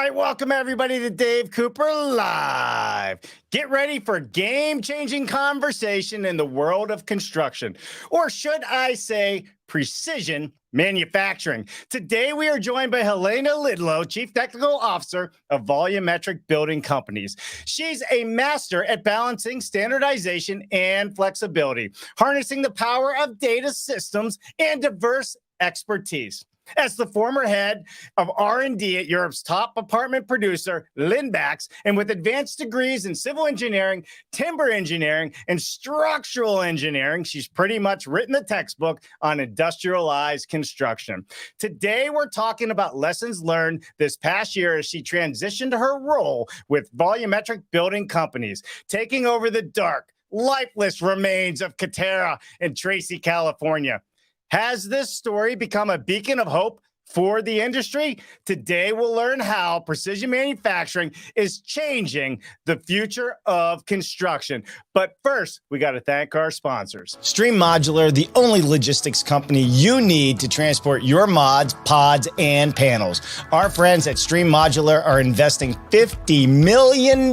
right, welcome everybody to Dave Cooper Live. Get ready for game-changing conversation in the world of construction, or should I say precision manufacturing. Today, we are joined by Helena Lidelöw, Chief Technical Officer of Volumetric Building Companies. She's a master at balancing standardization and flexibility, harnessing the power of data systems and diverse expertise. As the former head of R&D at Europe's top apartment producer, Lidelöw, and with advanced degrees in civil engineering, timber engineering, and structural engineering, she's pretty much written the textbook on industrialized construction. Today, we're talking about lessons learned this past year as she transitioned her role with Volumetric Building Companies, taking over the dark, lifeless remains of Katera in Tracy, California. Has this story become a beacon of hope for the industry? Today, we'll learn how precision manufacturing is changing the future of construction. But first, we got to thank our sponsors. Stream Modular, the only logistics company you need to transport your mods, pods, and panels. Our friends at Stream Modular are investing $50 million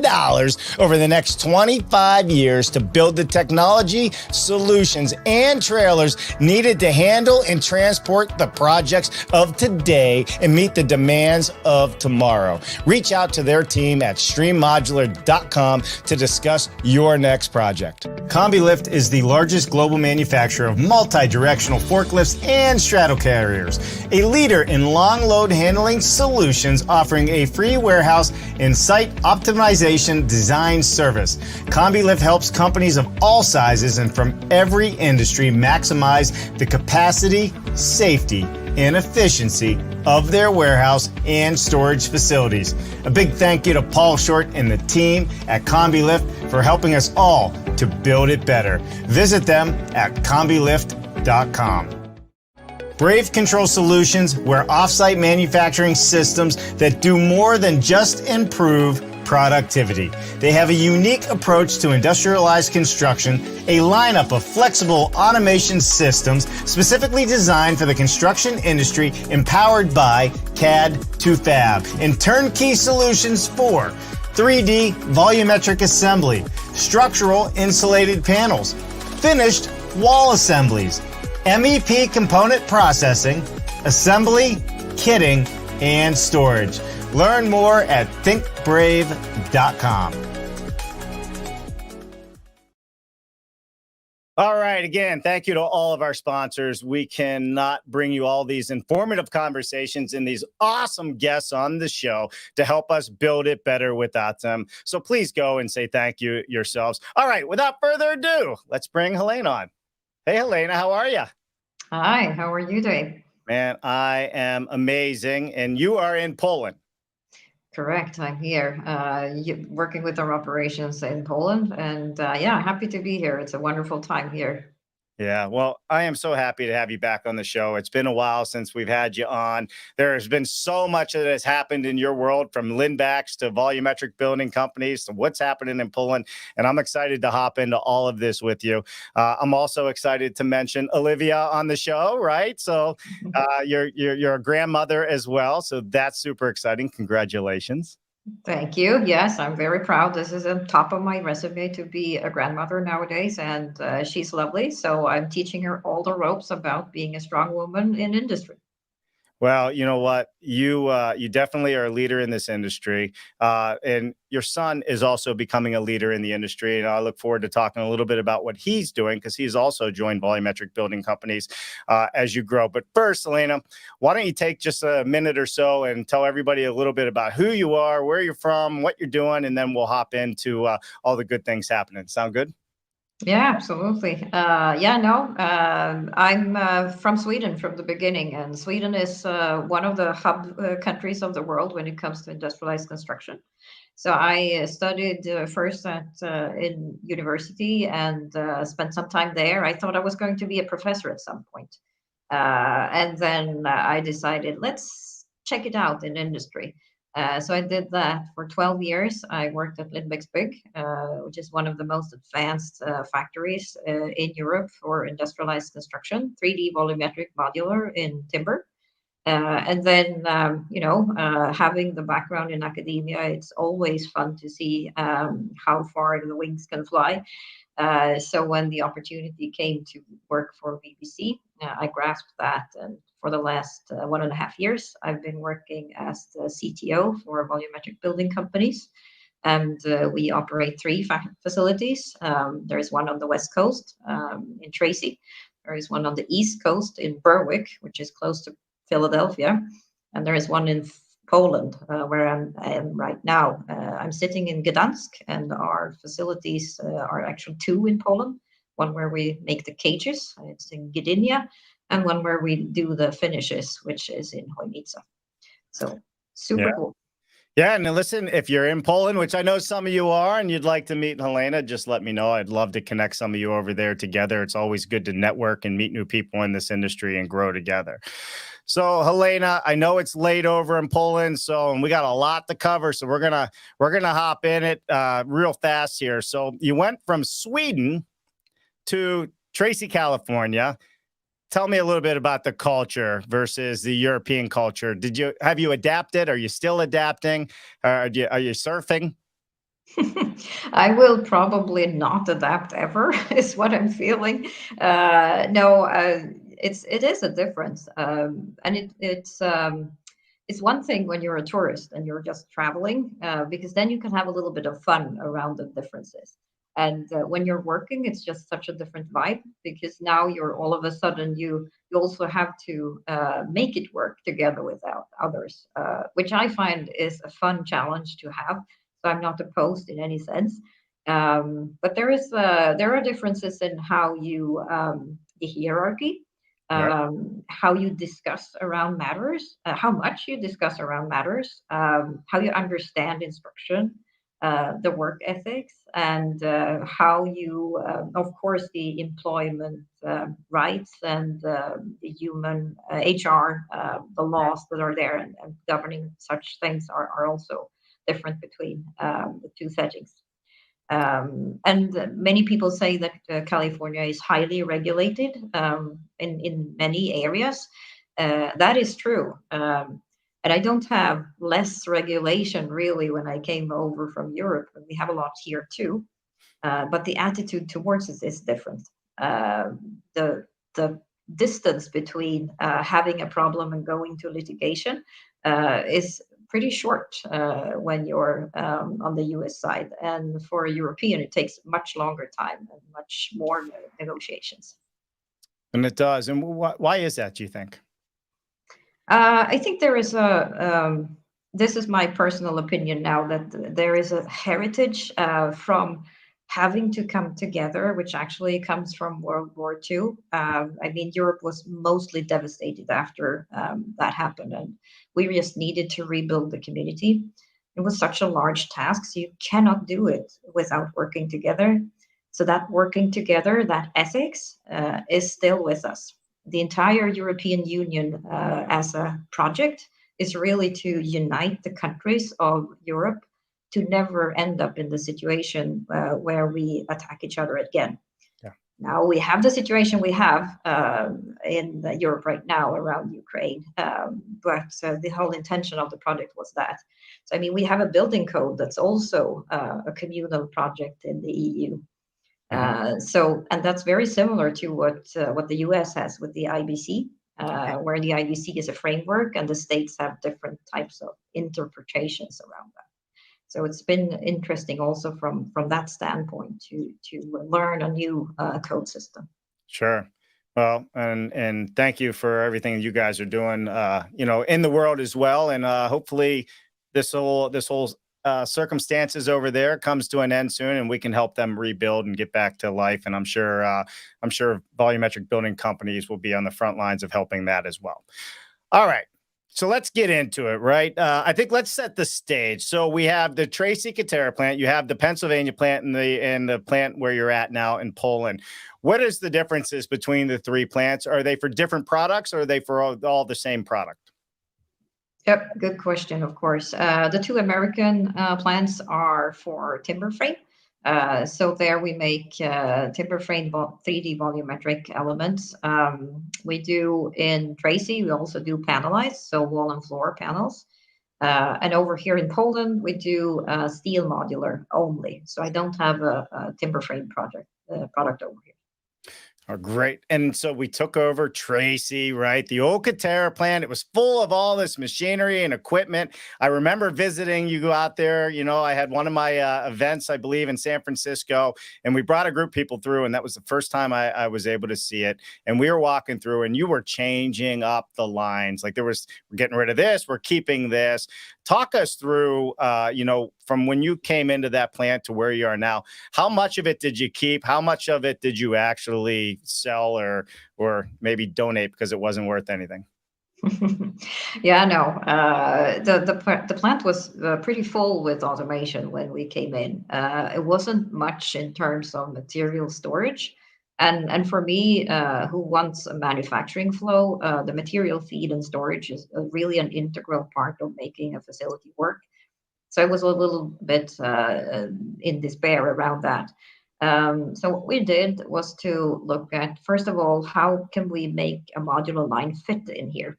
over the next 25 years to build the technology, solutions, and trailers needed to handle and transport the projects of today and meet the demands of tomorrow. Reach out to their team at streammodular.com to discuss your next project. CombiLift is the largest global manufacturer of multi-directional forklifts and straddle carriers, a leader in long load handling solutions, offering a free warehouse and site optimization design service. CombiLift helps companies of all sizes and from every industry maximize the capacity, safety, and efficiency of their warehouse and storage facilities. A big thank you to Paul Short and the team at CombiLift for helping us all to build it better. Visit them at combilift.com. Brave Control Solutions, where offsite manufacturing systems that do more than just improve productivity. They have a unique approach to industrialized construction, a lineup of flexible automation systems specifically designed for the construction industry, empowered by CAD to Fab, and turnkey solutions for 3D volumetric assembly, structural insulated panels, finished wall assemblies, MEP component processing, assembly, kitting, and storage. Learn more at thinkbrave.com. All right. Again, thank you to all of our sponsors. We cannot bring you all these informative conversations and these awesome guests on the show to help us build it better without them. So please go and say thank you yourselves. All right. Without further ado, let's bring Helena on. Hey, Helena, how are you? Hi, how are you doing? Man, I am amazing. And you are in Poland. Correct. I'm here working with our operations in Poland. And yeah, happy to be here. It's a wonderful time here. Yeah, well, I am so happy to have you back on the show. It's been a while since we've had you on. There has been so much that has happened in your world, from Lidelöw to Volumetric Building Companies to what's happening in Poland. And I'm excited to hop into all of this with you. I'm also excited to mention Olivia on the show, right? So you're a grandmother as well. So that's super exciting. Congratulations. Thank you. Yes, I'm very proud. This is on top of my resume to be a grandmother nowadays, and she's lovely. So I'm teaching her all the ropes about being a strong woman in industry. Well, you know what? You definitely are a leader in this industry, and your son is also becoming a leader in the industry. And I look forward to talking a little bit about what he's doing, because he's also joined Volumetric Building Companies as you grow. But first, Helena, why don't you take just a minute or so and tell everybody a little bit about who you are, where you're from, what you're doing, and then we'll hop into all the good things happening. Sound good? Yeah, absolutely. I'm from Sweden from the beginning, and Sweden is one of the hub countries of the world when it comes to industrialized construction. So I studied first in university and spent some time there. I thought I was going to be a professor at some point. And then I decided, let's check it out in industry. So I did that for 12 years. I worked at Lidelöw, which is one of the most advanced factories in Europe for industrialized construction, 3D volumetric modular in timber. And then, having the background in academia, it's always fun to see how far the wings can fly. So when the opportunity came to work for BBC, I grasped that. And for the last 1.5 years, I've been working as the CTO for volumetric building companies. And we operate three facilities. There is one on the West Coast in Tracy. There is one on the East Coast in Berwick, which is close to Philadelphia. And there is one in Poland, where I am right now. I'm sitting in Gdansk, and our facilities are actually two in Poland. One where we make the cages, it's in Gdynia, and one where we do the finishes, which is in Chojnica. So super cool. Yeah, and listen, if you're in Poland, which I know some of you are, and you'd like to meet Helena, just let me know. I'd love to connect some of you over there together. It's always good to network and meet new people in this industry and grow together. So, Helena, I know it's late over in Poland, and we got a lot to cover. So we're gonna hop in it real fast here. So you went from Sweden to Tracy, California. Tell me a little bit about the culture versus the European culture. Have you adapted? Are you still adapting? Are you surfing? I will probably not adapt ever, is what I'm feeling. No, it is a difference, and it's one thing when you're a tourist and you're just traveling, because then you can have a little bit of fun around the differences. And when you're working, it's just such a different vibe, because now you're all of a sudden you also have to make it work together with others, which I find is a fun challenge to have. So I'm not opposed in any sense, but there are differences in how the hierarchy, Yep. how you discuss around matters, how much you discuss around matters, how you understand instruction, the work ethics, and how you, of course, the employment rights and the human HR, the laws that are there and governing such things are also different between the two settings. And many people say that California is highly regulated in many areas. That is true. And I don't have less regulation really when I came over from Europe. We have a lot here too, but the attitude towards it is different. The distance between having a problem and going to litigation is pretty short when you're on the US side. And for a European, it takes much longer time and much more negotiations. And it does. And why is that, do you think? I think there is this is my personal opinion now, that there is a heritage from having to come together, which actually comes from World War II. I mean, Europe was mostly devastated after that happened, and we just needed to rebuild the community. It was such a large task, so you cannot do it without working together. So that working together, that ethics, is still with us. The entire European Union as a project is really to unite the countries of Europe to never end up in the situation where we attack each other again. Yeah. Now we have the situation we have in Europe right now around Ukraine, but the whole intention of the project was that. So I mean, we have a building code that's also a communal project in the EU. And that's very similar to what the US has with the IBC, where the IBC is a framework and the states have different types of interpretations around that. So it's been interesting also from that standpoint to learn a new code system. Sure. Well, and thank you for everything you guys are doing, in the world as well. And hopefully this whole circumstances over there comes to an end soon, and we can help them rebuild and get back to life. And I'm sure volumetric building companies will be on the front lines of helping that as well. All right. So let's get into it, right? I think let's set the stage. So we have the Tracy Katera plant, you have the Pennsylvania plant, and the plant where you're at now in Poland. What is the differences between the three plants? Are they for different products, or are they for all the same product? Yep, good question, of course. The two American plants are for timber frame. So there we make timber frame 3D volumetric elements. We do in Tracy, we also do panelized, so wall and floor panels. And over here in Poland, we do steel modular only. So I don't have a timber frame product over here. Oh, great. And so we took over Tracy, right? The old Katera plant. It was full of all this machinery and equipment. I remember visiting you go out there. You know, I had one of my events, I believe, in San Francisco, and we brought a group of people through, and that was the first time I was able to see it. And we were walking through, and you were changing up the lines. Like we're getting rid of this, we're keeping this. Talk us through, from when you came into that plant to where you are now. How much of it did you keep? How much of it did you actually sell or maybe donate because it wasn't worth anything? Yeah, no. The plant was pretty full with automation when we came in. It wasn't much in terms of material storage, and for me, who wants a manufacturing flow, the material feed and storage is really an integral part of making a facility work. So I was a little bit in despair around that. So what we did was to look at, first of all, how can we make a modular line fit in here?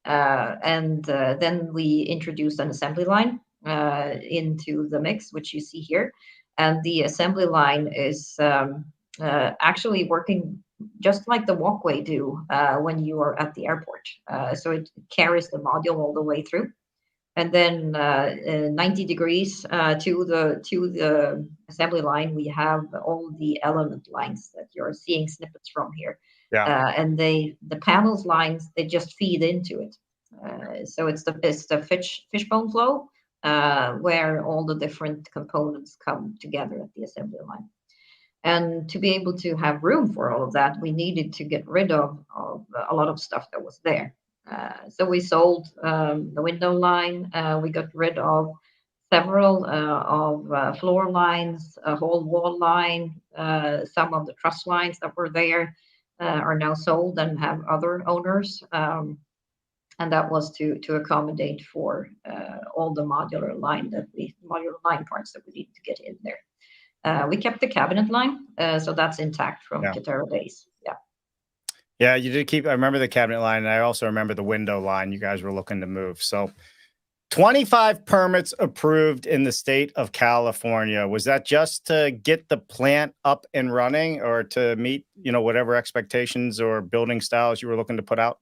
And then we introduced an assembly line into the mix, which you see here. And the assembly line is actually working just like the walkway do when you are at the airport. So it carries the module all the way through. And then 90 degrees to the assembly line, we have all the element lines that you're seeing snippets from here. Yeah. And the panels lines, they just feed into it. So it's the fishbone flow where all the different components come together at the assembly line. And to be able to have room for all of that, we needed to get rid of a lot of stuff that was there. So we sold the window line. We got rid of several of floor lines, a whole wall line. Some of the truss lines that were there are now sold and have other owners. And that was to accommodate for all the modular line parts that we need to get in there. We kept the cabinet line, so that's intact from Katera days. Yeah. Yeah, you did keep. I remember the cabinet line, and I also remember the window line you guys were looking to move. So 25 permits approved in the state of California. Was that just to get the plant up and running or to meet, whatever expectations or building styles you were looking to put out?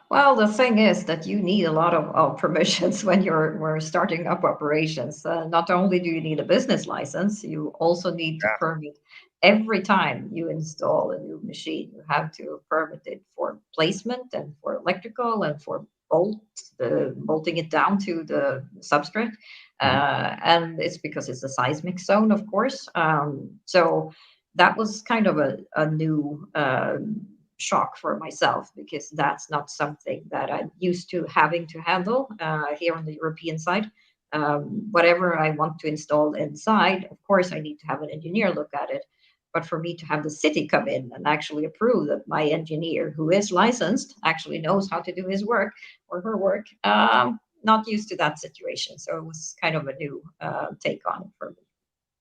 Well, the thing is that you need a lot of permissions when we're starting up operations. Not only do you need a business license, you also need to permit every time you install a new machine. You have to permit it for placement and for electrical and for bolting it down to the substrate. And it's because it's a seismic zone, of course. So that was kind of a new shock for myself because that's not something that I'm used to having to handle here on the European side. Whatever I want to install inside, of course, I need to have an engineer look at it. But for me to have the city come in and actually approve that my engineer, who is licensed, actually knows how to do his work or her work, not used to that situation. So it was kind of a new take on it for me.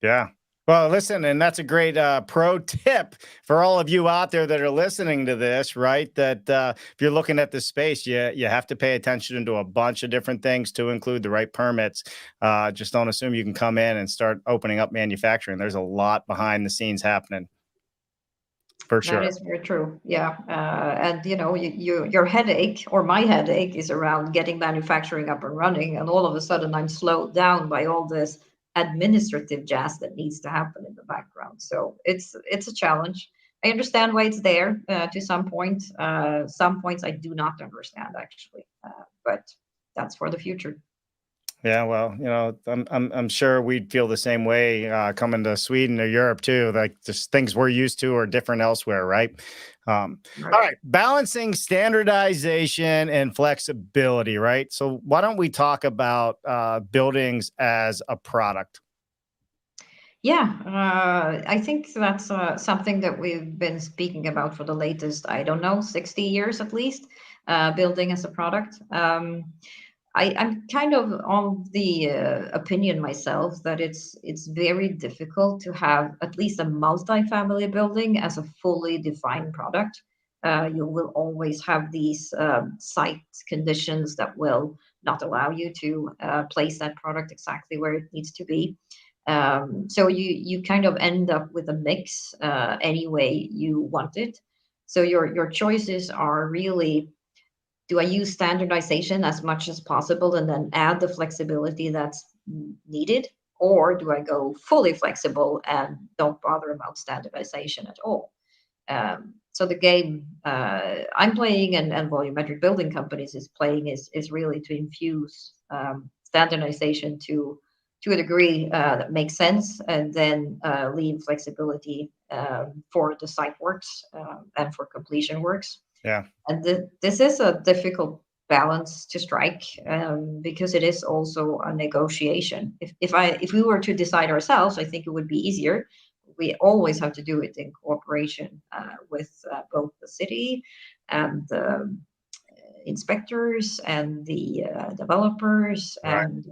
Yeah. Well, listen, and that's a great pro tip for all of you out there that are listening to this, right? That if you're looking at this space, you have to pay attention to a bunch of different things to include the right permits. Just don't assume you can come in and start opening up manufacturing. There's a lot behind the scenes happening. For sure. That is very true. Yeah. And your headache or my headache is around getting manufacturing up and running. And all of a sudden I'm slowed down by all this administrative jazz that needs to happen in the background. So it's a challenge. I understand why it's there to some point. Some points I do not understand actually, but that's for the future. Yeah, well, I'm sure we'd feel the same way coming to Sweden or Europe too. Like just things we're used to are different elsewhere, right? All right, balancing standardization and flexibility, right? So why don't we talk about buildings as a product? Yeah, I think that's something that we've been speaking about for the latest, I don't know, 60 years at least, building as a product. I'm kind of on the opinion myself that it's very difficult to have at least a multi-family building as a fully defined product. You will always have these site conditions that will not allow you to place that product exactly where it needs to be. So you kind of end up with a mix any way you want it. So your choices are really, do I use standardization as much as possible and then add the flexibility that's needed? Or do I go fully flexible and don't bother about standardization at all? So the game I'm playing and volumetric building companies is playing is really to infuse standardization to a degree that makes sense, and then leave flexibility for the site works and for completion works. Yeah. And this is a difficult balance to strike, because it is also a negotiation. If we were to decide ourselves, I think it would be easier. We always have to do it in cooperation with both the city and the inspectors and the developers Right. and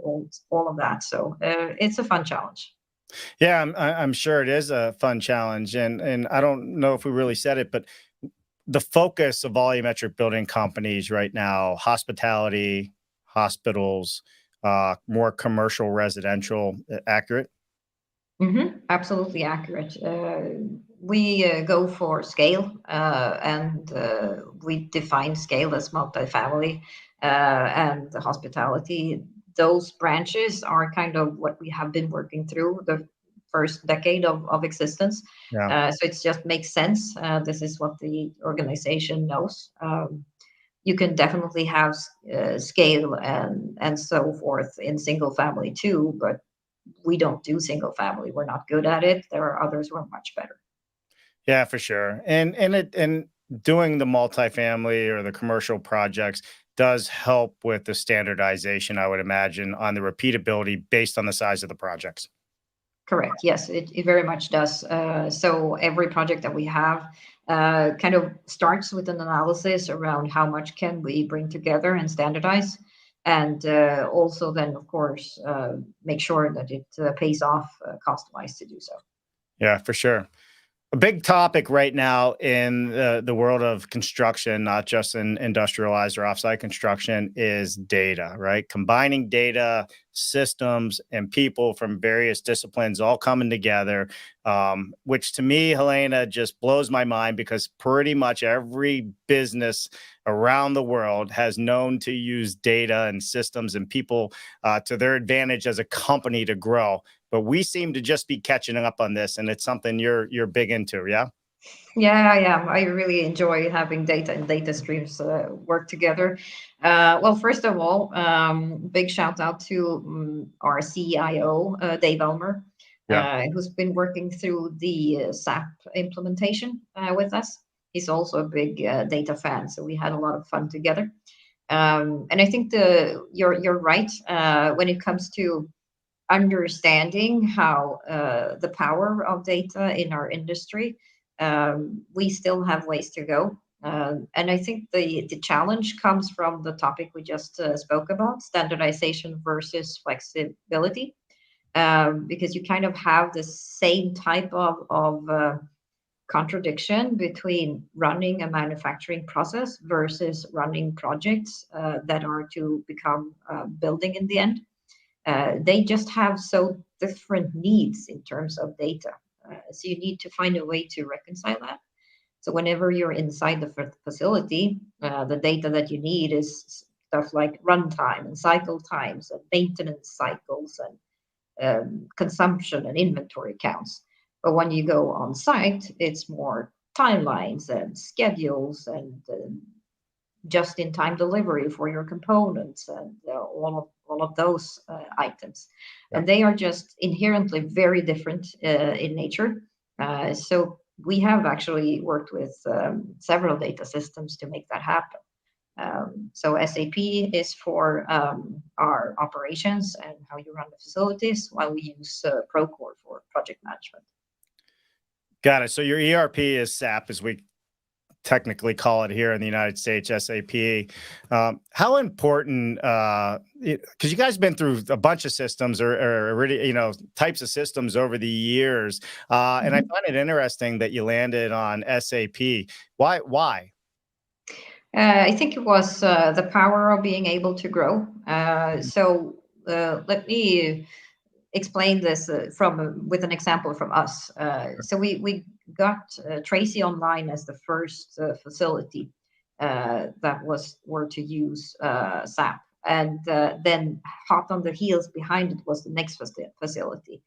all of that. So it's a fun challenge. Yeah, I'm sure it is a fun challenge, and I don't know if we really said it, but the focus of volumetric building companies right now, hospitality, hospitals, more commercial, residential, accurate. Absolutely accurate. We go for scale, and we define scale as multifamily and the hospitality. Those branches are kind of what we have been working through the first decade of existence. Yeah. So it just makes sense. This is what the organization knows. You can definitely have scale and so forth in single family too, but we don't do single family. We're not good at it. There are others who are much better. Yeah, for sure. And doing the multifamily or the commercial projects does help with the standardization, I would imagine, on the repeatability based on the size of the projects. Correct. Yes, it very much does. So every project that we have kind of starts with an analysis around how much can we bring together and standardize, and also then, of course, make sure that it pays off cost-wise to do so. Yeah, for sure. A big topic right now in the world of construction, not just in industrialized or offsite construction, is data, right? Combining data, systems, and people from various disciplines all coming together, which to me, Helena, just blows my mind because pretty much every business around the world has known to use data and systems and people to their advantage as a company to grow, but we seem to just be catching up on this, and it's something you're big into. Yeah. Yeah, I am. I really enjoy having data and data streams work together. Well, first of all, big shout out to our CIO, Dave Elmer, Yeah. who's been working through the SAP implementation with us. He's also a big data fan, so we had a lot of fun together. And I think you're right when it comes to understanding how the power of data in our industry. We still have ways to go. And I think the challenge comes from the topic we just spoke about, standardization versus flexibility, because you kind of have the same type of contradiction between running a manufacturing process versus running projects that are to become building in the end. They just have so different needs in terms of data. So you need to find a way to reconcile that. So whenever you're inside the facility, the data that you need is stuff like runtime and cycle times and maintenance cycles and consumption and inventory counts. But when you go on site, it's more timelines and schedules and just in time delivery for your components and all of those items. Yeah. And they are just inherently very different in nature. So we have actually worked with several data systems to make that happen. So SAP is for our operations and how you run the facilities, while we use Procore for project management. Got it. So your ERP is SAP, as we technically call it here in the United States, SAP. How important, because you guys have been through a bunch of systems or already, types of systems over the years. And I Mhm. find it interesting that you landed on SAP. Why? Why? I think it was the power of being able to grow. Let me explain this from with an example from us. So we got Tracy online as the first facility that were to use SAP, and then hot on the heels behind it was the next facility.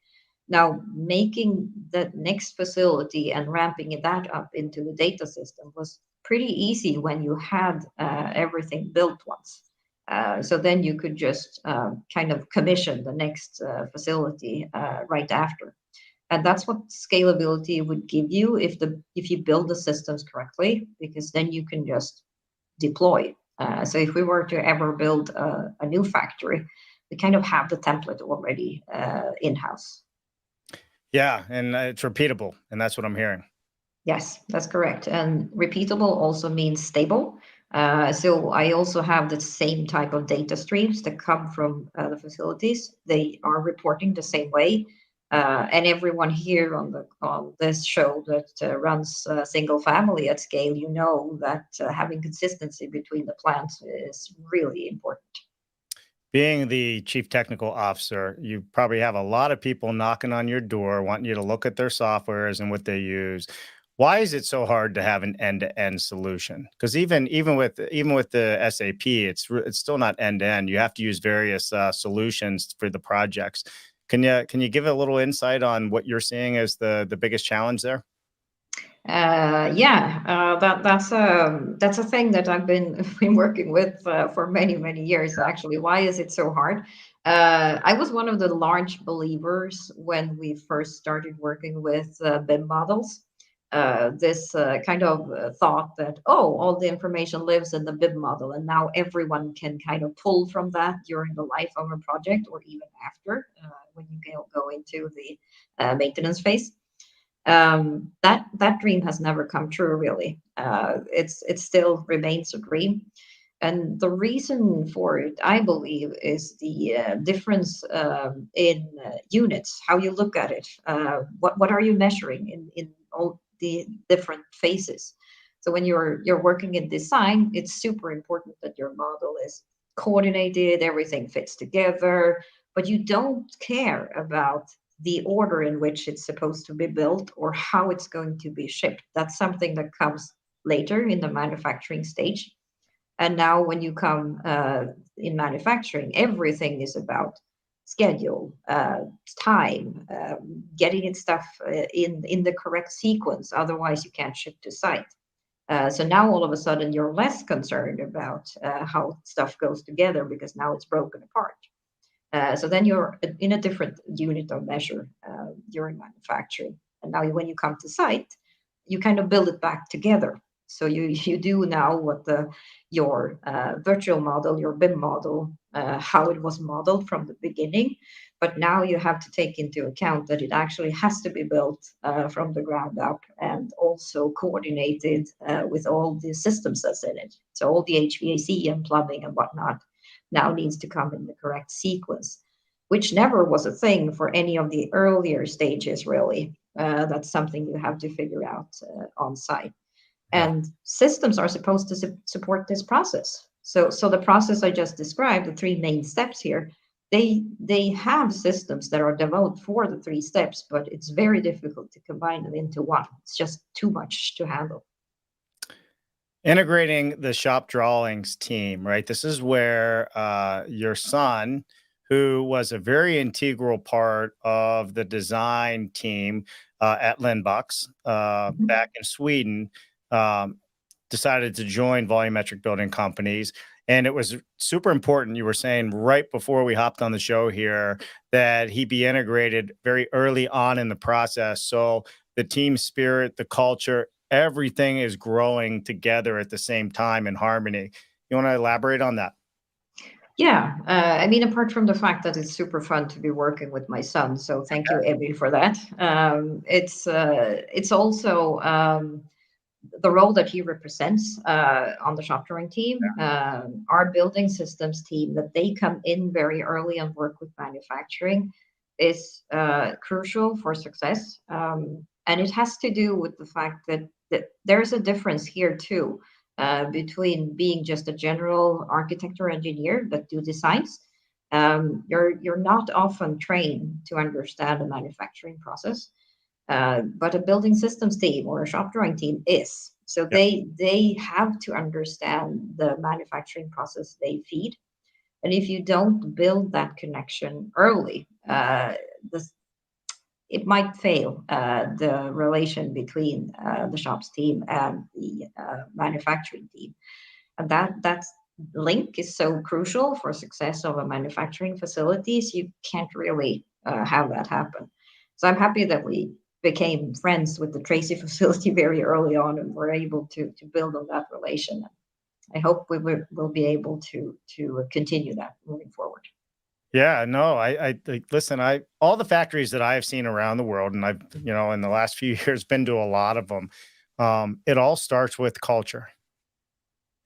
Now, making the next facility and ramping that up into the data system was pretty easy when you had everything built once. So then you could just kind of commission the next facility right after. And that's what scalability would give you if you build the systems correctly, because then you can just deploy. So if we were to ever build a new factory, we kind of have the template already in-house. Yeah, and it's repeatable, and that's what I'm hearing. Yes, that's correct. And repeatable also means stable. So I also have the same type of data streams that come from the facilities. They are reporting the same way. And everyone here on this show that runs single family at scale, you know that having consistency between the plants is really important. Being the chief technical officer, you probably have a lot of people knocking on your door wanting you to look at their softwares and what they use. Why is it so hard to have an end-to-end solution? Because even with the SAP, it's still not end-to-end. You have to use various solutions for the projects. Can you give a little insight on what you're seeing as the biggest challenge there? That's a thing that I've been been working with for many years. Actually, why is it so hard? I was one of the large believers when we first started working with BIM models. This kind of thought that, oh, all the information lives in the BIM model, and now everyone can kind of pull from that during the life of a project or even after when you go into the maintenance phase. That dream has never come true, really. It still remains a dream, and the reason for it, I believe, is the difference in units, how you look at it. What are you measuring in all the different phases? So when you're working in design, it's super important that your model is coordinated, everything fits together, but you don't care about the order in which it's supposed to be built or how it's going to be shipped. That's something that comes later in the manufacturing stage. And now, when you come in manufacturing, everything is about schedule, time, getting it stuff in the correct sequence. Otherwise, you can't ship to site. So now all of a sudden you're less concerned about how stuff goes together because now it's broken apart. So then you're in a different unit of measure during manufacturing. And now when you come to site, you kind of build it back together. So you do now what your virtual model, your BIM model, how it was modeled from the beginning. But now you have to take into account that it actually has to be built from the ground up and also coordinated with all the systems that's in it. So all the HVAC and plumbing and whatnot now needs to come in the correct sequence, which never was a thing for any of the earlier stages, really. That's something you have to figure out on site. Yeah. And systems are supposed to support this process. So the process I just described, the three main steps here, they have systems that are developed for the three steps, but it's very difficult to combine them into one. It's just too much to handle. Integrating the shop drawings team, right? This is where your son, who was a very integral part of the design team at Lindbux Mhm. back in Sweden, um, decided to join volumetric building companies. And it was super important. You were saying right before we hopped on the show here that he be integrated very early on in the process. So the team spirit, the culture, everything is growing together at the same time in harmony. You want to elaborate on that? Yeah, I mean, apart from the fact that it's super fun to be working with my son, so thank you, Emil, for that. It's also the role that he represents on the shop drawing team, our building systems team, that they come in very early and work with manufacturing is crucial for success. And it has to do with the fact that there's a difference here too, between being just a general architect or engineer that do designs. You're not often trained to understand the manufacturing process, but a building systems team or a shop drawing team is. So Yeah. they have to understand the manufacturing process they feed, and if you don't build that connection early, this it might fail, the relation between the shops team and the manufacturing team, and that link is so crucial for success of a manufacturing facilities. You can't really have that happen. So I'm happy that we became friends with the Tracy facility very early on and were able to build on that relation. I hope will be able to continue that moving forward. Yeah, no, listen, all the factories that I have seen around the world, and I've, in the last few years been to a lot of them. It all starts with culture.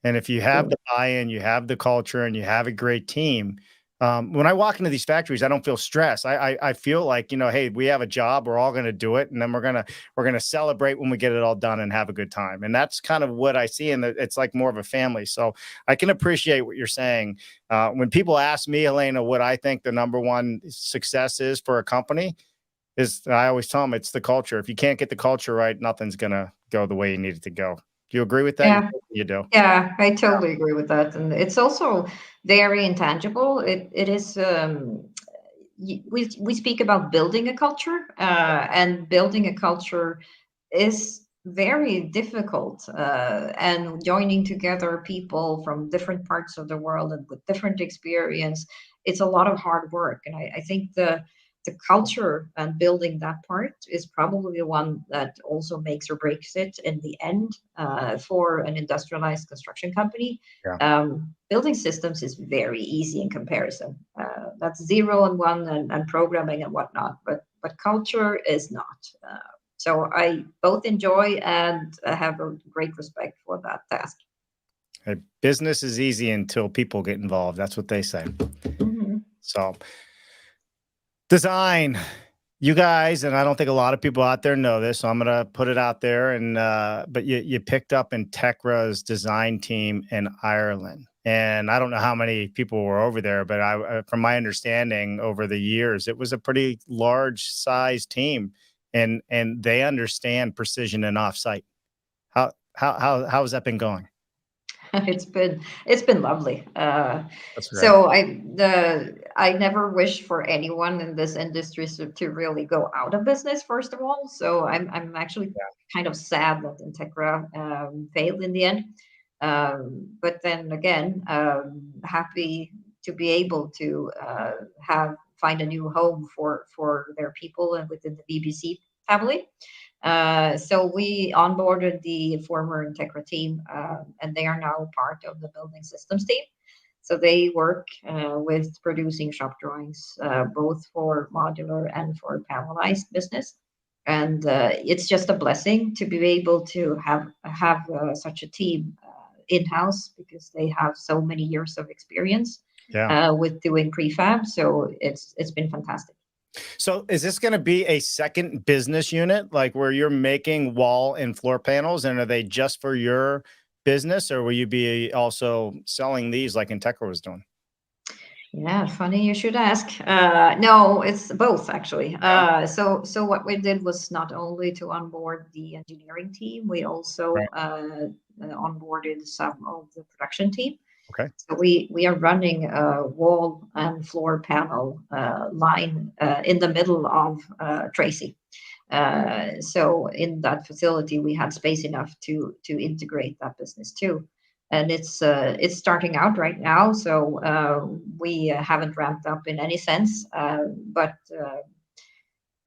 And if you have True. the buy-in, you have the culture, and you have a great team, when I walk into these factories, I don't feel stress. I feel like, hey, we have a job, we're all going to do it, and then we're gonna celebrate when we get it all done and have a good time. And that's kind of what I see, and it's like more of a family. So I can appreciate what you're saying. When people ask me, Helena, what I think the number one success is for a company, is I always tell them it's the culture. If you can't get the culture right, nothing's gonna go the way you need it to go. Do you agree with that? Yeah. You do. Yeah, I totally agree with that, and it's also very intangible. It is. We speak about building a culture, and building a culture is very difficult. And joining together people from different parts of the world and with different experience, it's a lot of hard work. And I think the culture and building that part is probably the one that also makes or breaks it in the end, for an industrialized construction company. Yeah. Building systems is very easy in comparison. That's zero and one, and programming and whatnot, but culture is not. So I both enjoy and have a great respect for that task. Hey, business is easy until people get involved. That's what they say. Mhm. So, design, you guys, and I don't think a lot of people out there know this, so I'm gonna put it out there. And but you picked up Integra's design team in Ireland, and I don't know how many people were over there, but from my understanding, over the years, it was a pretty large size team, and they understand precision and offsite. How has that been going? It's been lovely. That's great. So I never wish for anyone in this industry to really go out of business, first of all. So I'm actually kind of sad that Integra failed in the end. But then again, happy to be able to have find a new home for their people and within the BBC family. So we onboarded the former Integra team, and they are now part of the building systems team. So they work with producing shop drawings, both for modular and for panelized business. And it's just a blessing to be able to have such a team in house, because they have so many years of experience Yeah. with doing prefab. So it's been fantastic. So is this going to be a second business unit, like where you're making wall and floor panels, and are they just for your business, or will you be also selling these like Integra was doing? Yeah, funny you should ask. No, it's both actually. Yeah. So what we did was not only to onboard the engineering team, we also Right. onboarded some of the production team. Okay. So we are running a wall and floor panel line in the middle of Tracy. So in that facility, we had space enough to integrate that business too, and it's starting out right now. So we haven't ramped up in any sense, but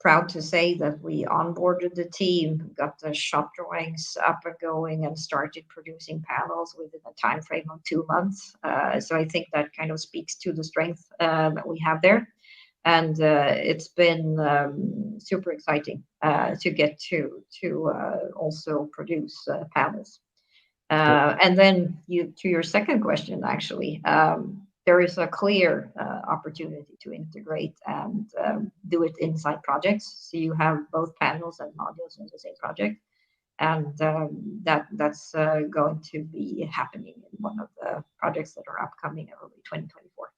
proud to say that we onboarded the team, got the shop drawings up and going, and started producing panels within a time frame of 2 months. So I think that kind of speaks to the strength that we have there. And it's been super exciting to get to also produce panels. And then to your second question, actually, there is a clear opportunity to integrate and do it inside projects. So you have both panels and modules in the same project, and that's going to be happening in one of the projects that are upcoming early 2024.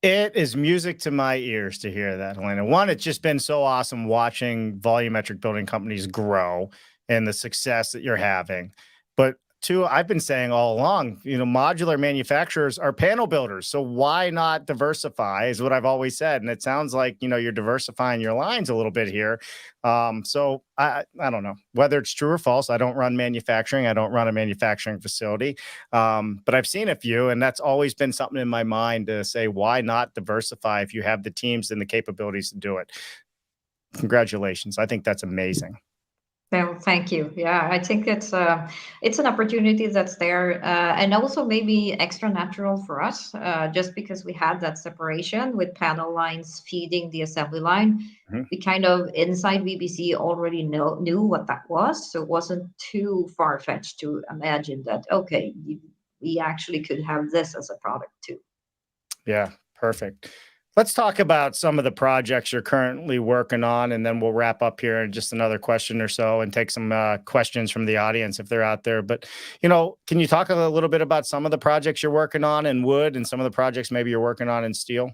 It is music to my ears to hear that, Helena. One, it's just been so awesome watching volumetric building companies grow and the success that you're having. But two, I've been saying all along, modular manufacturers are panel builders. So why not diversify is what I've always said. And it sounds like, you're diversifying your lines a little bit here. So I don't know whether it's true or false. I don't run manufacturing. I don't run a manufacturing facility. But I've seen a few, and that's always been something in my mind to say, why not diversify if you have the teams and the capabilities to do it? Congratulations. I think that's amazing. Well, thank you. Yeah, I think it's an opportunity that's there, and also maybe extra natural for us, just because we had that separation with panel lines feeding the assembly line. Mhm. We kind of inside VBC already knew what that was, so it wasn't too far fetched to imagine that. Okay, we actually could have this as a product too. Yeah, perfect. Let's talk about some of the projects you're currently working on, and then we'll wrap up here in just another question or so and take some questions from the audience if they're out there. But, can you talk a little bit about some of the projects you're working on in wood and some of the projects maybe you're working on in steel?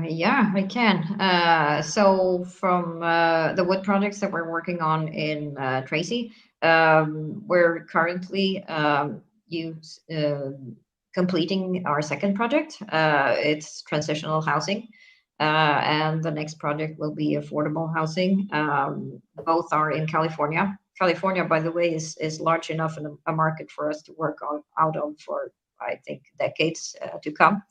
Yeah, I can. So from the wood projects that we're working on in Tracy, we're currently use, completing our second project. It's transitional housing, and the next project will be affordable housing. Both are in California. California, by the way, is large enough and a market for us to work out of for, I think, decades to come.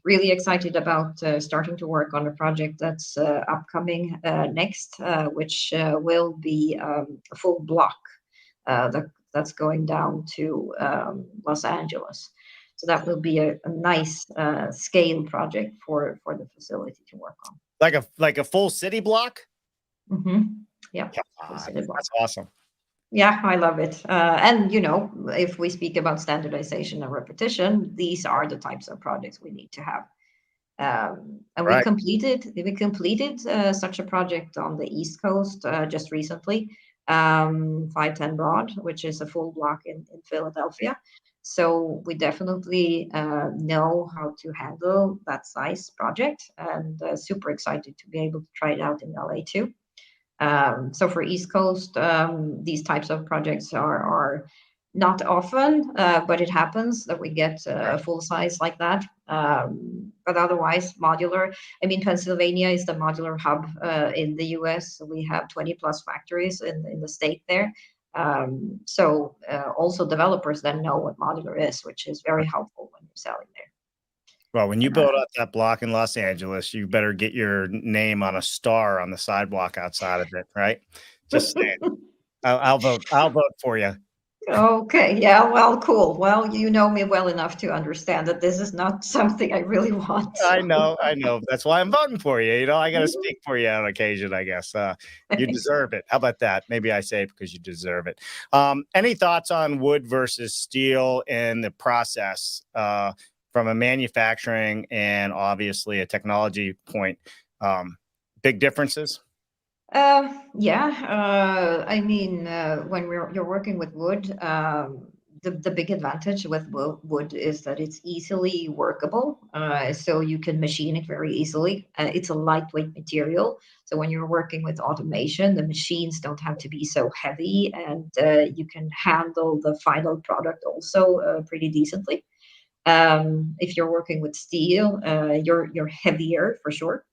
Really excited about starting to work on a project that's upcoming next, which will be a full block that's going down to Los Angeles. So that will be a nice scale project for the facility to work on. Like a full city block? Mm-hmm. Yeah, Come full on, city block. that's awesome. Yeah, I love it. And if we speak about standardization and repetition, these are the types of projects we need to have. And Right. we completed such a project on the East Coast just recently, 510 Broad, which is a full block in Philadelphia. So we definitely know how to handle that size project, and super excited to be able to try it out in LA too. So for East Coast, these types of projects are not often, but it happens that we get a full size like that. But otherwise, modular. I mean, Pennsylvania is the modular hub in the US. So we have 20 plus factories in the state there. So also developers then know what modular is, which is very helpful when you're selling there. Well, when you build up that block in Los Angeles, you better get your name on a star on the sidewalk outside of it, right? Just saying. I'll vote. I'll vote for you. Okay, yeah, well, cool. Well, you know me well enough to understand that this is not something I really want. I So. know, I know. That's why I'm voting for you. I got to speak for you on occasion, I guess. You deserve it. How about that? Maybe I say it because you deserve it. Any thoughts on wood versus steel in the process from a manufacturing and obviously a technology point? Big differences? Yeah, I mean, when you're working with wood, the big advantage with wood is that it's easily workable. So you can machine it very easily. It's a lightweight material. So when you're working with automation, the machines don't have to be so heavy, and you can handle the final product also pretty decently. If you're working with steel, you're heavier for sure.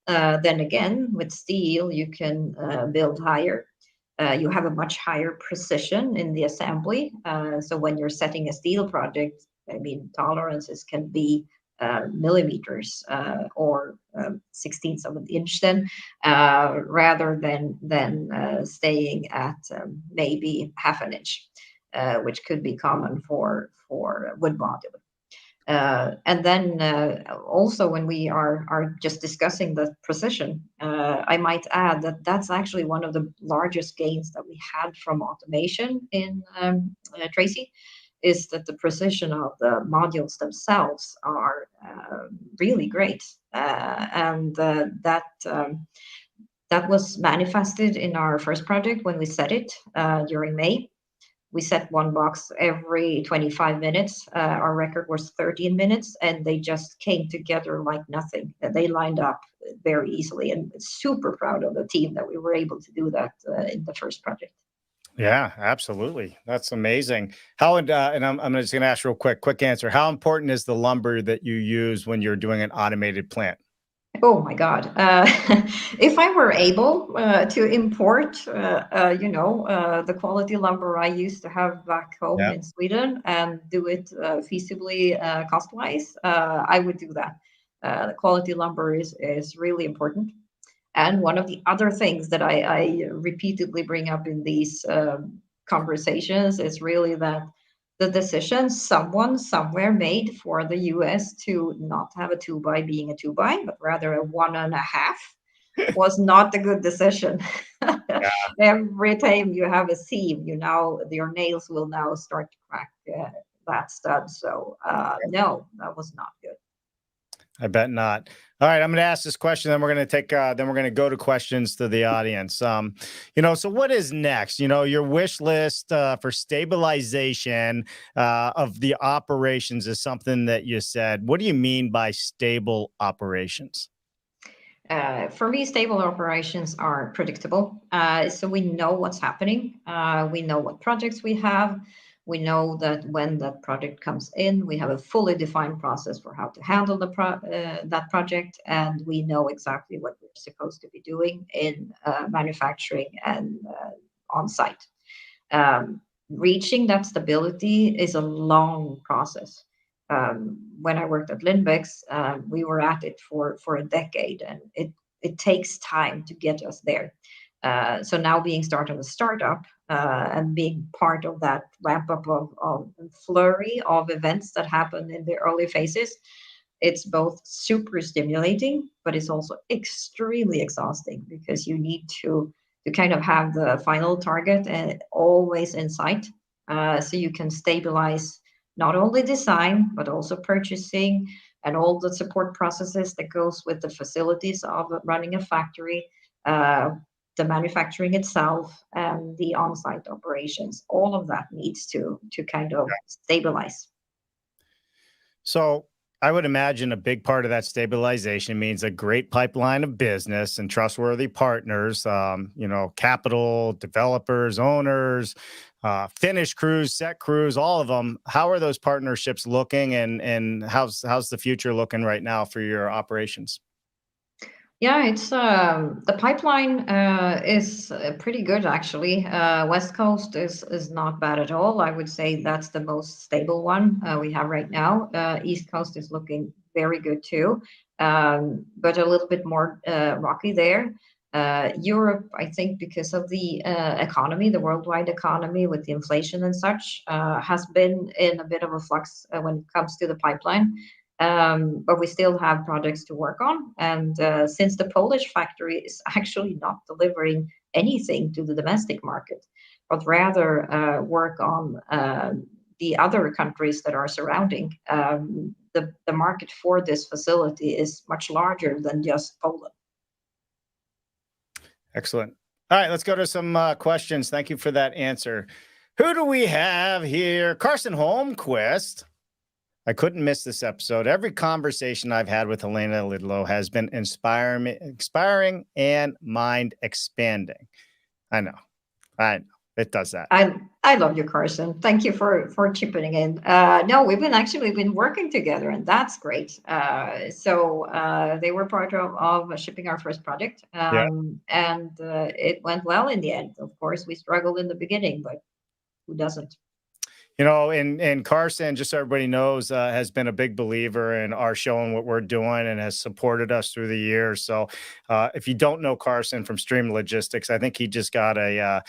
Then again, with steel, you can build higher. You have a much higher precision in the assembly. So when you're setting a steel project, I mean, tolerances can be millimeters or 16ths of an inch then, rather than staying at maybe half an inch, which could be common for wood modular. And then also when we are just discussing the precision, I might add that that's actually one of the largest gains that we had from automation in Tracy, is that the precision of the modules themselves are really great. And that was manifested in our first project when we set it during May. We set one box every 25 minutes. Our record was 13 minutes, and they just came together like nothing. They lined up very easily, and super proud of the team that we were able to do that in the first project. Yeah, absolutely. That's amazing. How and I'm just going to ask real quick answer. How important is the lumber that you use when you're doing an automated plant? Oh my God. If I were able to import, the quality lumber I used to have back home Yeah. in Sweden and do it feasibly cost-wise, I would do that. The quality lumber is really important. And one of the other things that I repeatedly bring up in these conversations is really that the decision someone somewhere made for the US to not have a two by being a two by, but rather a 1.5 was not a good decision. Every time you have a seam, your nails will now start to crack that stud. So no, that was not good. I bet not. All right, I'm going to ask this question, then we're going to then we're going to go to questions to the audience. So what is next? Your wish list for stabilization of the operations is something that you said. What do you mean by stable operations? For me, stable operations are predictable. So we know what's happening. We know what projects we have. We know that when that project comes in, we have a fully defined process for how to handle that project, and we know exactly what we're supposed to be doing in manufacturing and on site. Reaching that stability is a long process. When I worked at Lindbeck's, we were at it for a decade, and it takes time to get us there. So now being started a startup and being part of that ramp up of flurry of events that happen in the early phases, it's both super stimulating, but it's also extremely exhausting because you need to kind of have the final target and always in sight, so you can stabilize not only design but also purchasing and all the support processes that goes with the facilities of running a factory, the manufacturing itself, and the on-site operations. All of that needs to kind of stabilize. So I would imagine a big part of that stabilization means a great pipeline of business and trustworthy partners, capital, developers, owners, finished crews, set crews, all of them. How are those partnerships looking, and how's the future looking right now for your operations? Yeah, it's the pipeline is pretty good actually. West Coast is not bad at all. I would say that's the most stable one we have right now. East Coast is looking very good too, but a little bit more rocky there. Europe, I think, because of the economy, the worldwide economy with the inflation and such, has been in a bit of a flux when it comes to the pipeline. But we still have projects to work on. And since the Polish factory is actually not delivering anything to the domestic market, but rather work on the other countries that are surrounding, the market for this facility is much larger than just Poland. Excellent. All right, let's go to some questions. Thank you for that answer. Who do we have here? Carson Holmquist. I couldn't miss this episode. Every conversation I've had with Helena Lidelöw has been inspiring and mind expanding. I know. It does that. I love you, Carson. Thank you for chipping in. No, we've been working together, and that's great. So they were part of shipping our first project, Yeah. and it went well in the end. Of course, we struggled in the beginning, but who doesn't? And Carson, just so everybody knows, has been a big believer in our show and what we're doing and has supported us through the years. So if you don't know Carson from Stream Logistics, I think he just got a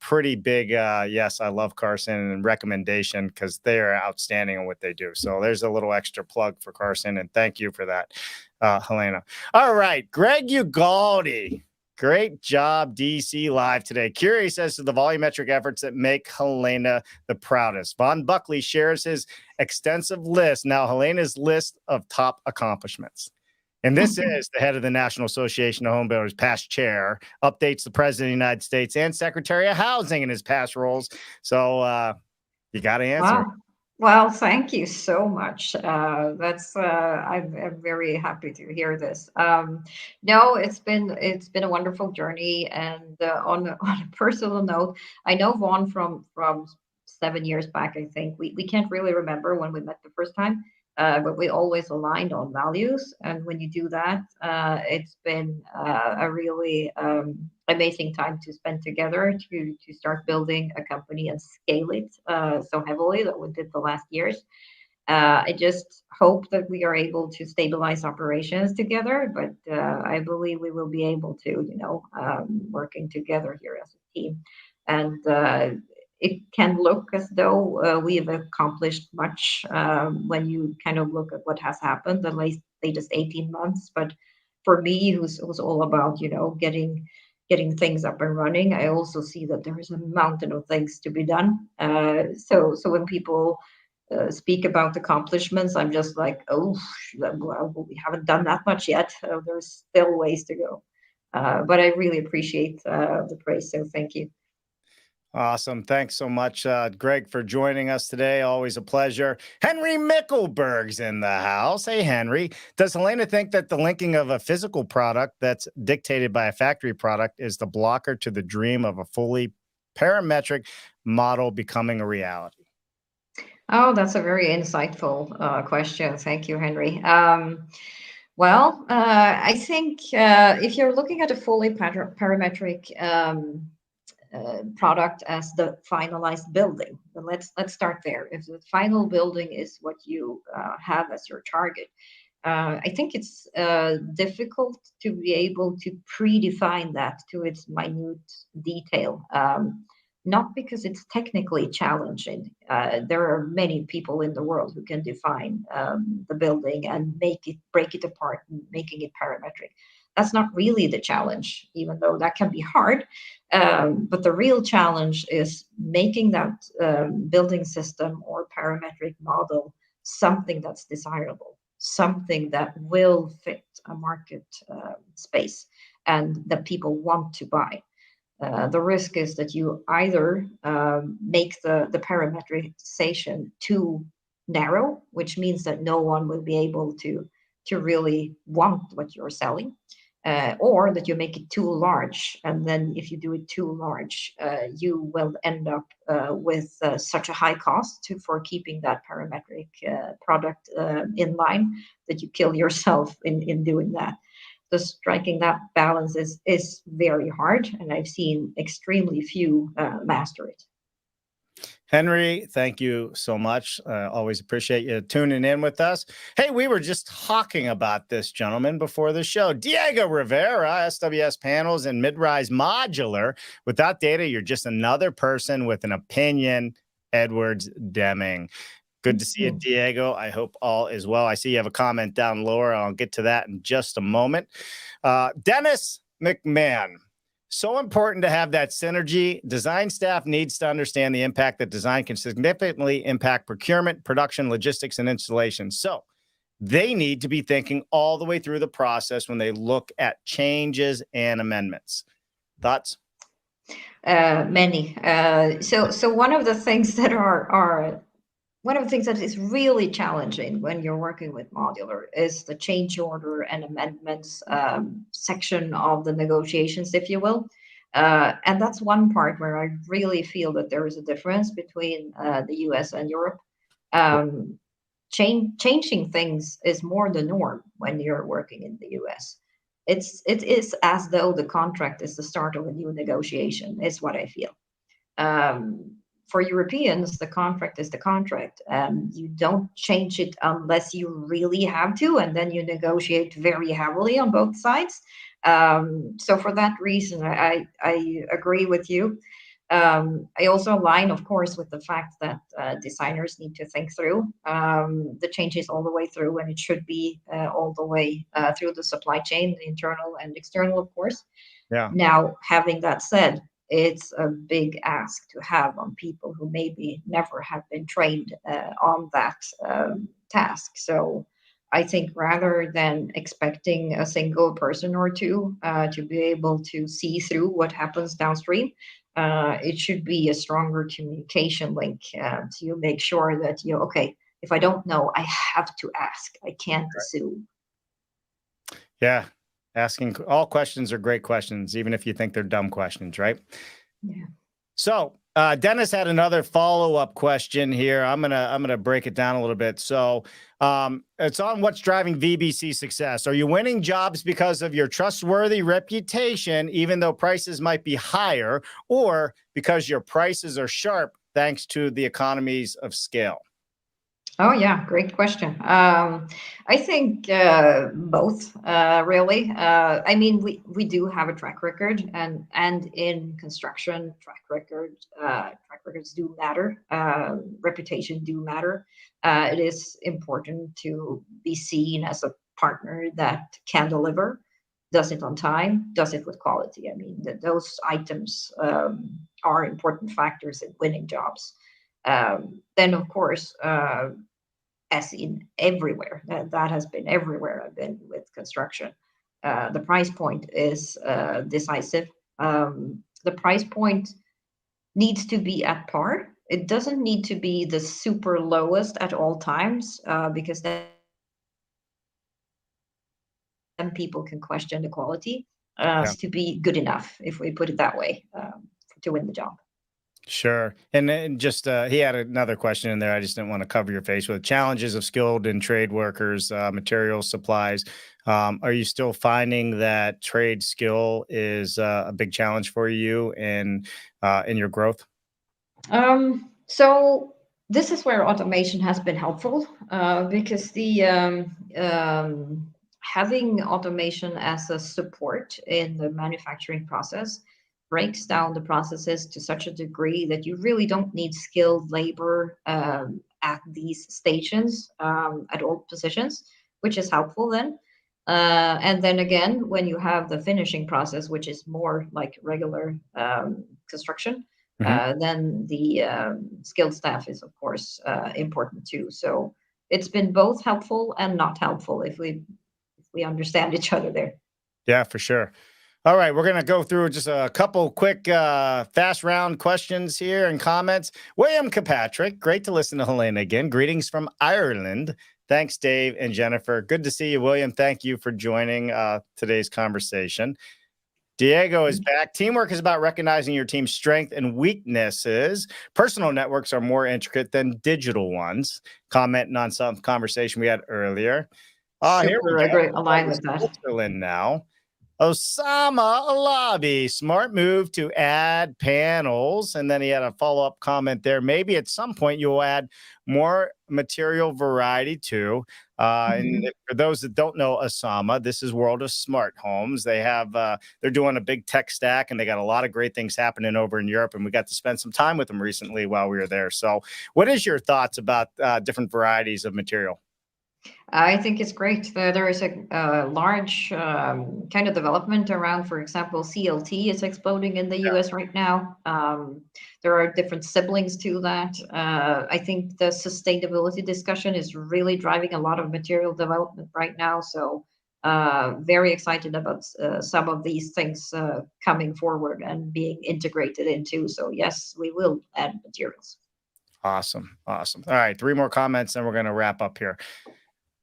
pretty big, yes, I love Carson and recommendation because they are outstanding in what they do. So there's a little extra plug for Carson. And thank you for that, Helena. All right, Greg Ugaldi. Great job, DC Live today. Curious as to the volumetric efforts that make Helena the proudest. Von Buckley shares his extensive list. Now, Helena's list of top accomplishments. And this is the head of the National Association of Home Builders, past chair, updates the President of the United States and Secretary of Housing in his past roles. So you got to answer. Wow. Well, thank you so much. I'm very happy to hear this. No, it's been a wonderful journey, and on a personal note, I know Vaughn from 7 years back. I think we can't really remember when we met the first time, but we always aligned on values, and when you do that, it's been a really amazing time to spend together to start building a company and scale it so heavily that we did the last years. I just hope that we are able to stabilize operations together, but I believe we will be able to, working together here as a team. And it can look as though we have accomplished much when you kind of look at what has happened the latest 18 months. But for me, who's all about, getting things up and running, I also see that there is a mountain of things to be done. So when people speak about accomplishments, I'm just like, oh, well, we haven't done that much yet. There's still ways to go. But I really appreciate the praise. So thank you. Awesome. Thanks so much, Greg, for joining us today. Always a pleasure. Henry Mickelberg's in the house. Hey, Henry. Does Helena think that the linking of a physical product that's dictated by a factory product is the blocker to the dream of a fully parametric model becoming a reality? Oh, that's a very insightful question. Thank you, Henry. I think if you're looking at a fully parametric product as the finalized building, then let's start there. If the final building is what you have as your target, I think it's difficult to be able to predefine that to its minute detail. Not because it's technically challenging. There are many people in the world who can define the building and break it apart, and making it parametric. That's not really the challenge, even though that can be hard. But the real challenge is making that building system or parametric model something that's desirable, something that will fit a market space and that people want to buy. The risk is that you either make the parameterization too narrow, which means that no one will be able to really want what you're selling, or that you make it too large. And then if you do it too large, you will end up with such a high cost for keeping that parametric product in line that you kill yourself in doing that. So striking that balance is very hard, and I've seen extremely few master it. Henry, thank you so much. Always appreciate you tuning in with us. Hey, we were just talking about this gentleman before the show. Diego Rivera, SWS Panels and Midrise Modular. Without data, you're just another person with an opinion. Edwards Deming. Good to see you, Diego. I hope all is well. I see you have a comment down lower. I'll get to that in just a moment. Dennis McMahon. So important to have that synergy. Design staff needs to understand the impact that design can significantly impact procurement, production, logistics, and installation. So they need to be thinking all the way through the process when they look at changes and amendments. Thoughts? Many. So one of the things that are one of the things that is really challenging when you're working with modular is the change order and amendments section of the negotiations, if you will. And that's one part where I really feel that there is a difference between the US and Europe. Changing things is more the norm when you're working in the US. It is as though the contract is the start of a new negotiation, is what I feel. for Europeans, the contract is the contract. You don't change it unless you really have to, and then you negotiate very heavily on both sides. So for that reason, I agree with you. I also align, of course, with the fact that designers need to think through the changes all the way through, and it should be all the way through the supply chain, the internal and external, of course. Yeah. Now, having that said, it's a big ask to have on people who maybe never have been trained on that task. So I think rather than expecting a single person or two to be able to see through what happens downstream, it should be a stronger communication link to make sure that okay, if I don't know, I have to ask. I can't assume. Yeah. Asking all questions are great questions, even if you think they're dumb questions, right? Yeah. So Dennis had another follow-up question here. I'm gonna break it down a little bit. So it's on what's driving VBC success. Are you winning jobs because of your trustworthy reputation, even though prices might be higher, or because your prices are sharp thanks to the economies of scale? Oh yeah, great question. I think both, really. I mean, we do have a track record, and in construction, track records do matter. Reputation do matter. It is important to be seen as a partner that can deliver, does it on time, does it with quality. I mean, those items are important factors in winning jobs. Then, of course, as in everywhere. That has been everywhere I've been with construction. The price point is decisive. The price point needs to be at par. It doesn't need to be the super lowest at all times because then people can question the quality. Yeah. To be good enough, if we put it that way, to win the job. Sure. And then just he had another question in there. I just didn't want to cover your face with challenges of skilled and trade workers, materials, supplies. Are you still finding that trade skill is a big challenge for you in your growth? So this is where automation has been helpful because the having automation as a support in the manufacturing process breaks down the processes to such a degree that you really don't need skilled labor at these stations at all positions, which is helpful then. And then again, when you have the finishing process, which is more like regular construction, Mhm. then the skilled staff is, of course, important too. So it's been both helpful and not helpful if we understand each other there. Yeah, for sure. All right, we're going to go through just a couple quick fast round questions here and comments. William Kilpatrick, great to listen to Helena again. Greetings from Ireland. Thanks, Dave and Jennifer. Good to see you, William. Thank you for joining today's conversation. Diego is back. Teamwork is about recognizing your team's strength and weaknesses. Personal networks are more intricate than digital ones. Commenting on some conversation we had earlier. Here we Super go. agree, align with that. Switzerland now. Osama Alabi, smart move to add panels. And then he had a follow-up comment there. Maybe at some point you'll add more material variety too. And for those that don't know Osama, this is World of Smart Homes. They have they're doing a big tech stack, and they got a lot of great things happening over in Europe. And we got to spend some time with them recently while we were there. So, what is your thoughts about different varieties of material? I think it's great. There is a large kind of development around, for example, CLT is exploding in the US right now. There are different siblings to that. I think the sustainability discussion is really driving a lot of material development right now. So very excited about some of these things coming forward and being integrated into. So yes, we will add materials. Awesome. Awesome. All right. Three more comments, and we're going to wrap up here.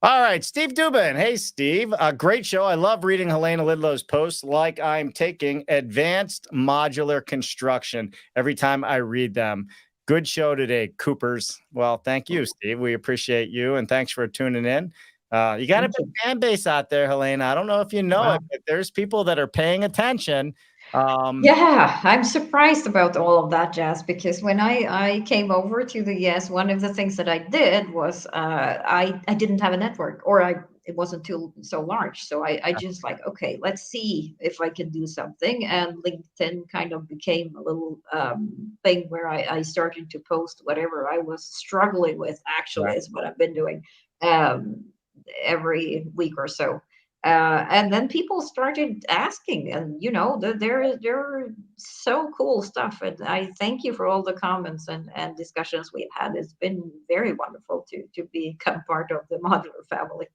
All right, Steve Dubin. Hey, Steve. Great show. I love reading Helena Lidlow's posts like I'm taking advanced modular construction every time I read them. Good show today, Coopers. Well, thank you, Steve. We appreciate you, and thanks for tuning in. You got a Thank big you. fan base out there, Helena. I don't know if you know Wow. it, but there's people that are paying attention. Yeah, I'm surprised about all of that, Jazz, because when I came over to the US, one of the things that I did was I didn't have a network, or it wasn't too so large. So I just like, okay, let's see if I can do something. And LinkedIn kind of became a little thing where I started to post whatever I was struggling with, actually, Right. is what I've been doing um, every week or so. And then people started asking, and they're so cool stuff. And I thank you for all the comments and discussions we've had. It's been very wonderful to become part of the modular family.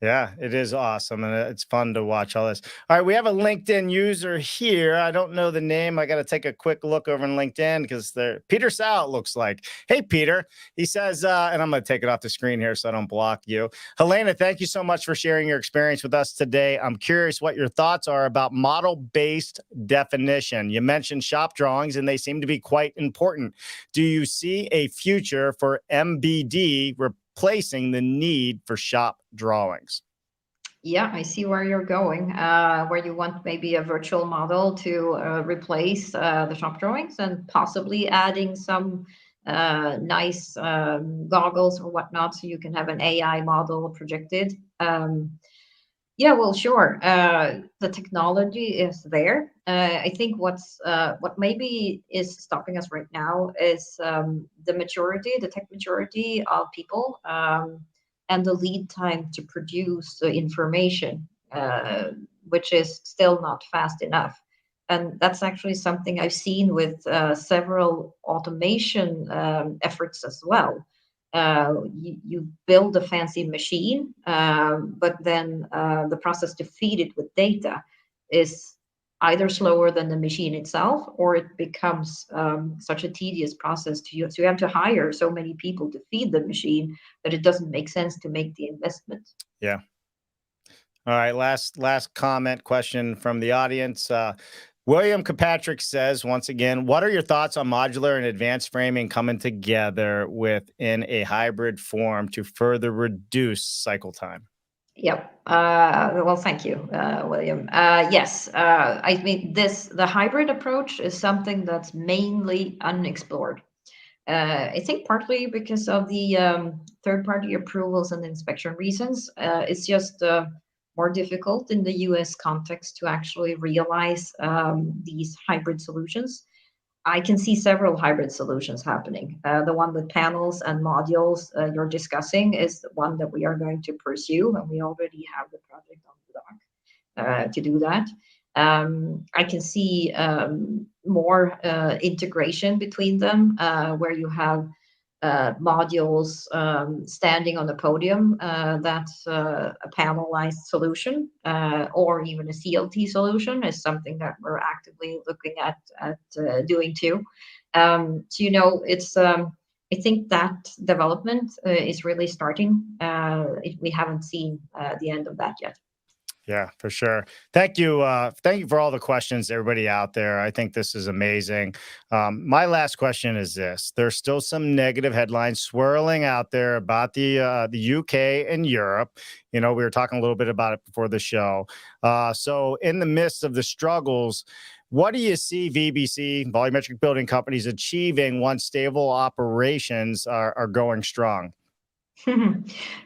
Yeah, it is awesome, and it's fun to watch all this. All right, we have a LinkedIn user here. I don't know the name. I got to take a quick look over in LinkedIn because they're Peter Sal. It looks like. Hey, Peter. He says, and I'm going to take it off the screen here so I don't block you. Helena, thank you so much for sharing your experience with us today. I'm curious what your thoughts are about model-based definition. You mentioned shop drawings, and they seem to be quite important. Do you see a future for MBD replacing the need for shop drawings? Yeah, I see where you're going, where you want maybe a virtual model to replace the shop drawings and possibly adding some nice goggles or whatnot so you can have an AI model projected. Yeah, well, sure. The technology is there. I think what maybe is stopping us right now is the tech maturity of people, and the lead time to produce the information, which is still not fast enough. And that's actually something I've seen with several automation efforts as well. You build a fancy machine, but then the process to feed it with data is either slower than the machine itself, or it becomes such a tedious process to use. So you have to hire so many people to feed the machine that it doesn't make sense to make the investment. Yeah. All right. Last comment question from the audience. William Kilpatrick says once again, what are your thoughts on modular and advanced framing coming together within a hybrid form to further reduce cycle time? Yep. Well, thank you, William. Yes, I mean the hybrid approach is something that's mainly unexplored. I think partly because of the third-party approvals and inspection reasons. It's just more difficult in the US context to actually realize these hybrid solutions. I can see several hybrid solutions happening. The one with panels and modules you're discussing is the one that we are going to pursue, and we already have the project on the dock to do that. I can see more integration between them, where you have modules standing on the podium. That's a panelized solution, or even a CLT solution is something that we're actively looking at doing too. So it's I think that development is really starting. We haven't seen the end of that yet. Yeah, for sure. Thank you. Thank you for all the questions, everybody out there. I think this is amazing. My last question is this: there's still some negative headlines swirling out there about the UK and Europe. We were talking a little bit about it before the show. So, in the midst of the struggles, what do you see VBC, volumetric building companies, achieving once stable operations are going strong?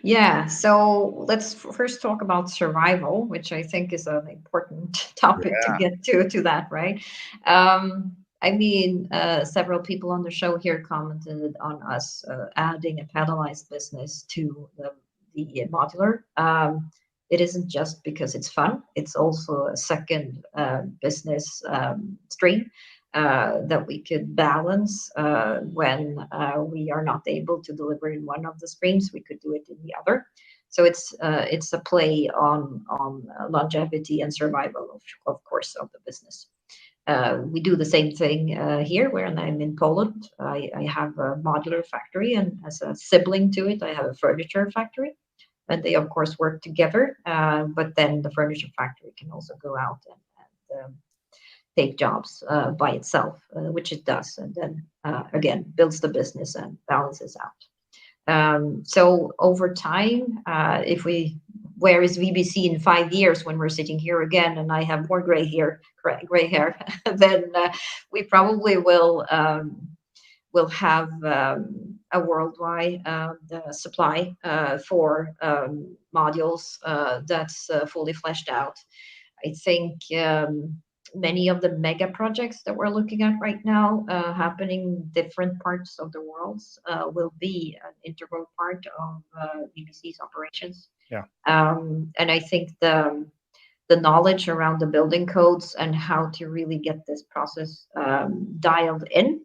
Yeah, so let's first talk about survival, which I think is an important topic to get to that, right? I mean, several people on the show here commented on us adding a panelized business to the modular. It isn't just because it's fun; it's also a second business stream that we could balance when we are not able to deliver in one of the streams. We could do it in the other. So it's a play on longevity and survival, of course, of the business. We do the same thing here, where I'm in Poland. I have a modular factory, and as a sibling to it, I have a furniture factory. And they, of course, work together. But then the furniture factory can also go out and take jobs by itself, which it does, and then again builds the business and balances out. So over time, if we where is VBC in 5 years when we're sitting here again and I have more gray hair, then we probably will have a worldwide supply for modules that's fully fleshed out. I think many of the mega projects that we're looking at right now, happening in different parts of the world, will be an integral part of BBC's operations. Yeah. And I think the knowledge around the building codes and how to really get this process dialed in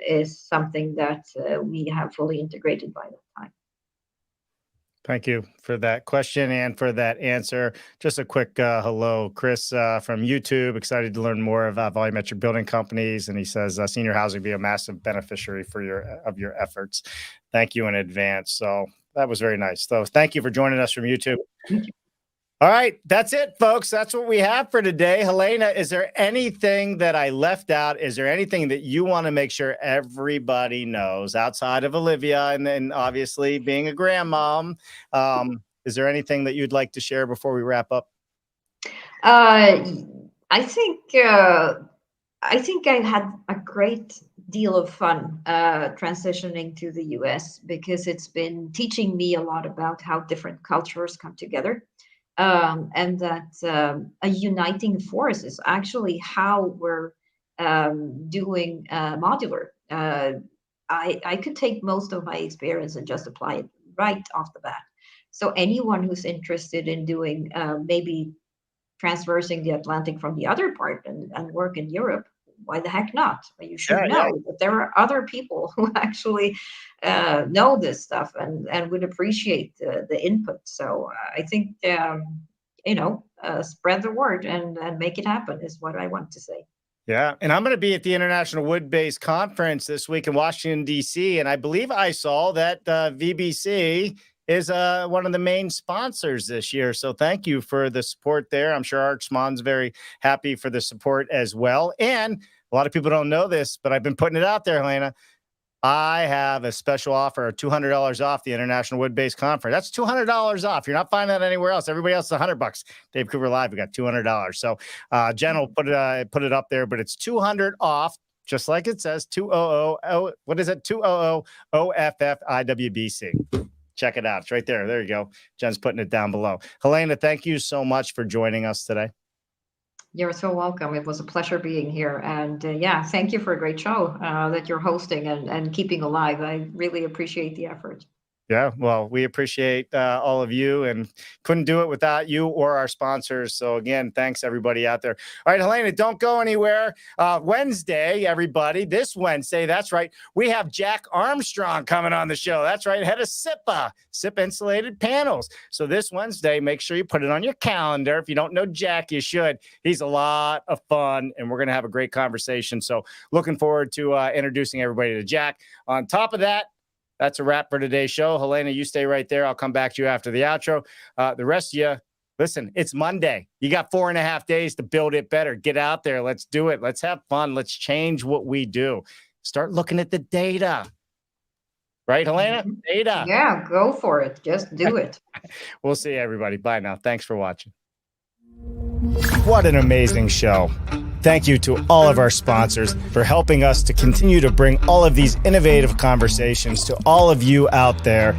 is something that we have fully integrated by that time. Thank you for that question and for that answer. Just a quick hello, Chris from YouTube. Excited to learn more about volumetric building companies. And he says senior housing be a massive beneficiary for your efforts. Thank you in advance. So that was very nice. So thank you for joining us from YouTube. Thank you. All right, that's it, folks. That's what we have for today. Helena, is there anything that I left out? Is there anything that you want to make sure everybody knows outside of Olivia and then obviously being a grandmom? Is there anything that you'd like to share before we wrap up? I think I had a great deal of fun transitioning to the US because it's been teaching me a lot about how different cultures come together. And that a uniting force is actually how we're doing modular. I could take most of my experience and just apply it right off the bat. So anyone who's interested in doing maybe transversing the Atlantic from the other part and work in Europe, why the heck not? You should know that there are other people who actually know this stuff and would appreciate the input. So I think, spread the word and make it happen is what I want to say. Yeah. And I'm going to be at the International Wood-Based Conference this week in Washington, D.C. And I believe I saw that VBC is one of the main sponsors this year. So thank you for the support there. I'm sure Archmon's very happy for the support as well. And a lot of people don't know this, but I've been putting it out there, Helena. I have a special offer, $200 off the International Wood-Based Conference. That's $200 off. You're not finding that anywhere else. Everybody else is $100. Dave Cooper Live, we got $200. So Jen will put it up there, but it's $200 off, just like it says, 200. What is it? 200 OFFIWBC. Check it out. It's right there. There you go. Jen's putting it down below. Helena, thank you so much for joining us today. You're so welcome. It was a pleasure being here. And thank you for a great show that you're hosting and keeping alive. I really appreciate the effort. Yeah, well, we appreciate all of you and couldn't do it without you or our sponsors. So again, thanks everybody out there. All right, Helena, don't go anywhere. Wednesday, everybody, this Wednesday, that's right. We have Jack Armstrong coming on the show. That's right, head of SIPA Insulated Panels. So this Wednesday, make sure you put it on your calendar. If you don't know Jack, you should. He's a lot of fun and we're going to have a great conversation. So looking forward to introducing everybody to Jack. On top of that, that's a wrap for today's show. Helena, you stay right there. I'll come back to you after the outro. The rest of you, listen, it's Monday. You got 4.5 days to build it better. Get out there. Let's do it. Let's have fun. Let's change what we do. Start looking at the data. Right, Helena? Mm-hmm. Data. Yeah, go for it. Just do it. We'll see everybody. Bye now. Thanks for watching. What an amazing show. Thank you to all of our sponsors for helping us to continue to bring all of these innovative conversations to all of you out there.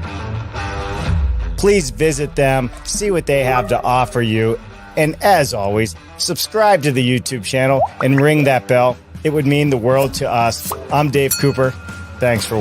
Please visit them, see what they have to offer you. And as always, subscribe to the YouTube channel and ring that bell. It would mean the world to us. I'm Dave Cooper. Thanks for